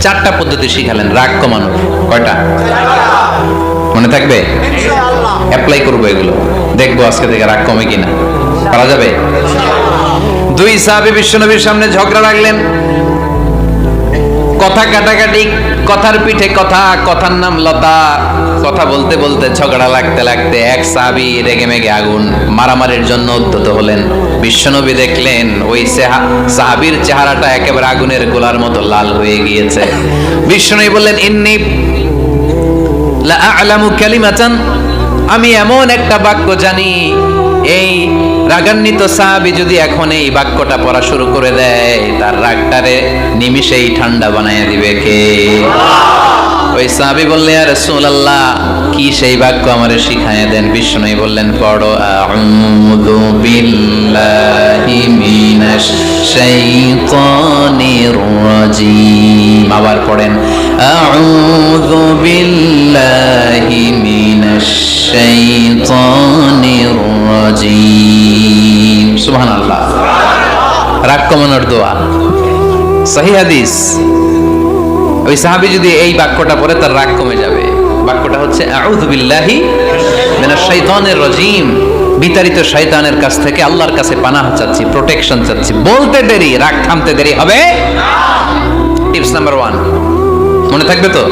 চারটা পদ্ধতি শিখালেন রাগ কমানোর। কয়টা মনে থাকবে? অ্যাপ্লাই করবো এগুলো, দেখবো আজকে থেকে রাগ কমে কিনা। পারা যাবে? দুই সাহাবী বিশ্বনবীর সামনে ঝগড়া লাগলেন, কথা কাটাকাটি, কথার পিঠে কথা, কথার নাম লতা। কথা বলতে বলতে ঝগড়া লাগতে লাগতে এক সাহাবী রেগে মেগে আগুন, মারামারির জন্য উদ্যত হলেন। বিশ্বনবী দেখলেন ওই সাহাবীর চেহারাটা একেবারে আগুনের গোলার মতো লাল হয়ে গিয়েছে। বিশ্বনবী বললেন, ইন্নী লা আ'লামু কালিমাতান, আমি এমন একটা বাক্য জানি, এই রাগান্বিত সাহাবী যদি এখন এই বাক্যটা পড়া শুরু করে দেয়, তার রাগটারে নিমিষেই ঠান্ডা বানায় দিবে কে? ওই সাহাবী বললেন, ইয়া রাসূলুল্লাহ, কি সেই বাক্য আমারে শিখায়া দেন। বিশ্বনবী বললেন, পড়ো, আউযু বিল্লাহি মিনাশ শাইতানির রাজীম। আবার পড়েন, আউযু বিল্লাহি মিনাশ শাইতানির রাজীম। সুবহানাল্লাহ। রাগ কমানোর দোয়া, সহিহ হাদিস। ওই সাহাবী যদি এই বাক্যটা পড়ে তার রাগ কমে যাবে। বাক্যটা হচ্ছে আউযু বিল্লাহি মিনাশ শাইতানির রাজীম, বিতাড়িত শয়তানের কাছ থেকে আল্লাহর কাছে পানাহ চাচ্ছি, প্রোটেকশন চাচ্ছি। বলতে দেরি, রাগ থামতে দেরি হবে না। টিপস নাম্বার 1 মনে থাকবে তো?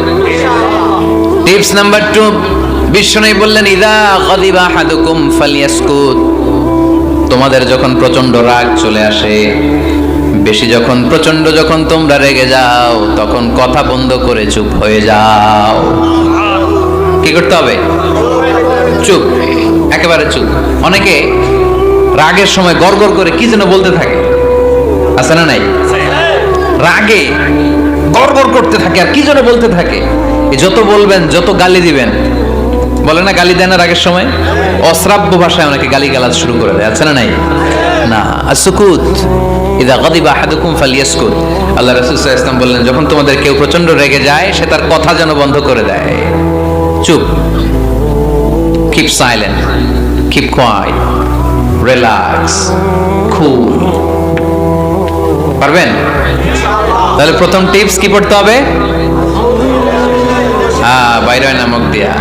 টিপস নাম্বার 2, বিশ্বনবী বললেন, ইযা গাদিবা আহাদুকুম ফালইয়াসকুত। তোমাদের যখন প্রচন্ড রাগ চলে আসে, বেশি যখন প্রচন্ড যখন তোমরা রেগে যাও, তখন কথা বন্ধ করে চুপ হয়ে যাও। কি করতে হবে? চুপ, একেবারে চুপ। অনেকে রাগের সময় গড়গড় করে কি যেন বলতে থাকে, আছে না নাই? রাগে গড়গড় করতে থাকে আর কি যেন বলতে থাকে। যত বলবেন, যত গালি দিবেন, বলে না গালি দেয় না রাগের সময়, অশ্রাব্য ভাষায় অনেকে গালি গালাজ শুরু করে দেয়, আছে না নাই? না, আসুকুত, ইযা গাদিবা আহাদুকুম ফালইয়াসকুত। আল্লাহ রাসূল সাল্লাল্লাহু আলাইহি ওয়াসাল্লাম বললেন, যখন তোমাদের কেউ প্রচন্ড রেগে যায়, সে তার কথা যেন বন্ধ করে দেয়। চুপ, keep silent, keep quiet, relax, cool. পারবেন? তাহলে প্রথম টিপস কি পড়তে হবে? বাইরে নামক দিয়া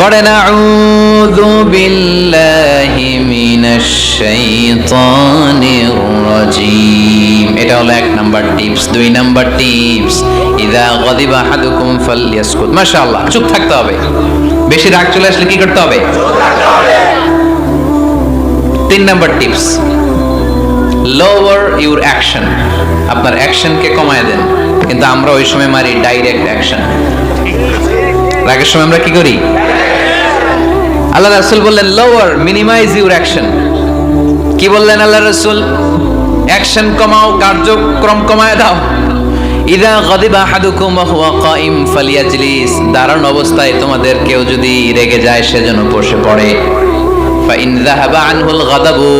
পড়েন, আউযু বিল্লাহি মিনাশ শাইতানির রাজীম। এটা হলো 1 নাম্বার টিপস। 2 নাম্বার টিপস, ইযা গাদিবা আহাদুকুম ফালইয়াসকুত। মাশাআল্লাহ, চুপ থাকতে হবে। বেশি রাগ চলে আসলে কি করতে হবে? 3 number tips, lower your action. আপনার অ্যাকশনকে কমায় দেন। কিন্তু আমরা ওই সময় মারি ডাইরেক্ট অ্যাকশন। রাগের সময় আমরা কি করি? আল্লাহ রাসূল বললেন, লোয়ার, মিনিমাইজ ইউর অ্যাকশন। কি বললেন আল্লাহ রাসূল? অ্যাকশন কমাও, কার্যক্রম কমায় দাও। ইযা গাদিবা আহাদুকুম ওয়া হুয়া কাইম ফালইয়াজলিস। দাঁড়ানো অবস্থায় তোমাদের কেউ যদি রেগে যায়, সে যেন বসে পড়ে। ফা ইন যাহাবা আনহুল গাদাবু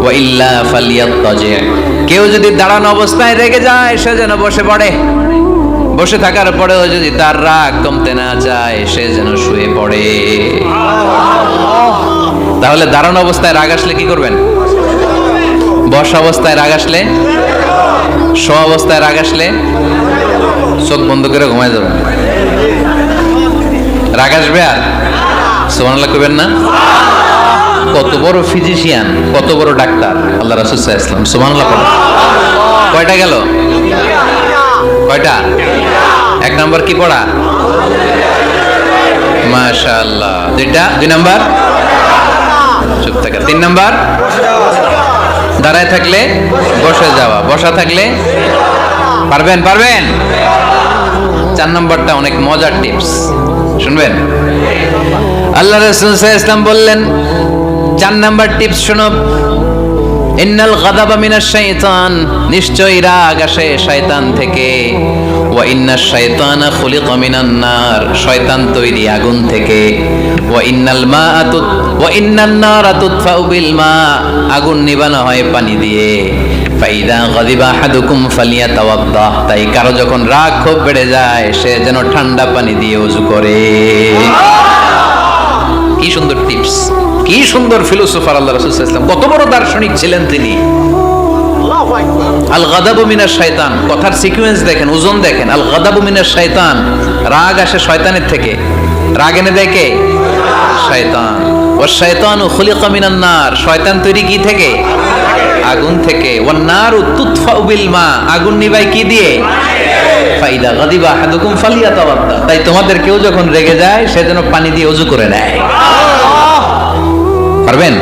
ওয়া ইল্লা ফালইয়াত্তাজি। কেউ যদি দাঁড়ানো অবস্থায় রেগে যায়, সে যেন বসে পড়ে। বসে থাকার পরেও যদি তার রাগ কমতে না যায়, সে যেন শুয়ে পড়ে। তাহলে দাঁড়ানো অবস্থায় রাগ আসলে কি করবেন? বসা অবস্থায় রাগ আসলে, শোয়া অবস্থায় রাগ আসলে চোখ বন্ধ করে ঘুমায় যাবেন। রাগ আসবে আর সুবহানাল্লাহ কইবেন না? কত বড় ফিজিশিয়ান, কত বড় ডাক্তার আল্লাহ রাসূল সাল্লাল্লাহু আলাইহি ওয়াসাল্লাম। সুবহানাল্লাহ পড়েন। কয়টা গেল? কয়টা? 1 নাম্বার কি পড়া? মাশাআল্লাহ। 2 নাম্বার চুপ থাকা। 3 নাম্বার দাঁড়ায় থাকলে বসে যাওয়া, বসা থাকলে পারবেন? 4 নাম্বারটা অনেক মজার টিপস, শুনবেন? আল্লাহ রাসূল সাল্লাল্লাহু আলাইহি ওয়াসাল্লাম বললেন, 4 নাম্বার টিপস শোনো, ইন্নাল গাদাবা মিনাশ শাইতান। নিশ্চয়ই রাগ আসে শয়তান থেকে। ওয়া ইন্নাশ শাইতানা খুলিকা মিনান নার। শয়তান তৈরি আগুন থেকে। ওয়া ইন্নান নারা তুতফাউ বিল মা। আগুন নিবানো হয় পানি দিয়ে। ফাইদা গাদিবা আহাদুকুম ফালিয়াতাওয়াদ্দা। তাই কারো যখন রাগ খুব বেড়ে যায়, সে যেন ঠান্ডা পানি দিয়ে ওযু করে। কি সুন্দর টিপস, কি সুন্দর ফিলোসোফার আল্লাহ রাসূল সাল্লাল্লাহু আলাইহি ওয়াসাল্লাম। কত বড় দার্শনিক ছিলেন তিনি। আল গাদাবু মিনাশ শাইতান, কথার সিকোয়েন্স দেখেন, ওজন দেখেন। আল গাদাবু মিনাশ শাইতান, রাগ আসে শয়তানের থেকে। রাগ এনে দেয় কে? শয়তান। ওয়াশ শাইতানু খুলিকা মিনান নার, শয়তান তৈরি কি থেকে? আগুন থেকে। ওয়ান নারু তুতফাউ বিল মা, আগুন নিভাই কি দিয়ে? ফাইদা গাদিবা আহাদুকুম ফালিয়াতাওয়াদ্দা, তাই তোমাদের কেউ যখন রেগে যায় সে যেন পানি দিয়ে ওযু করে নেয়। পারবেন?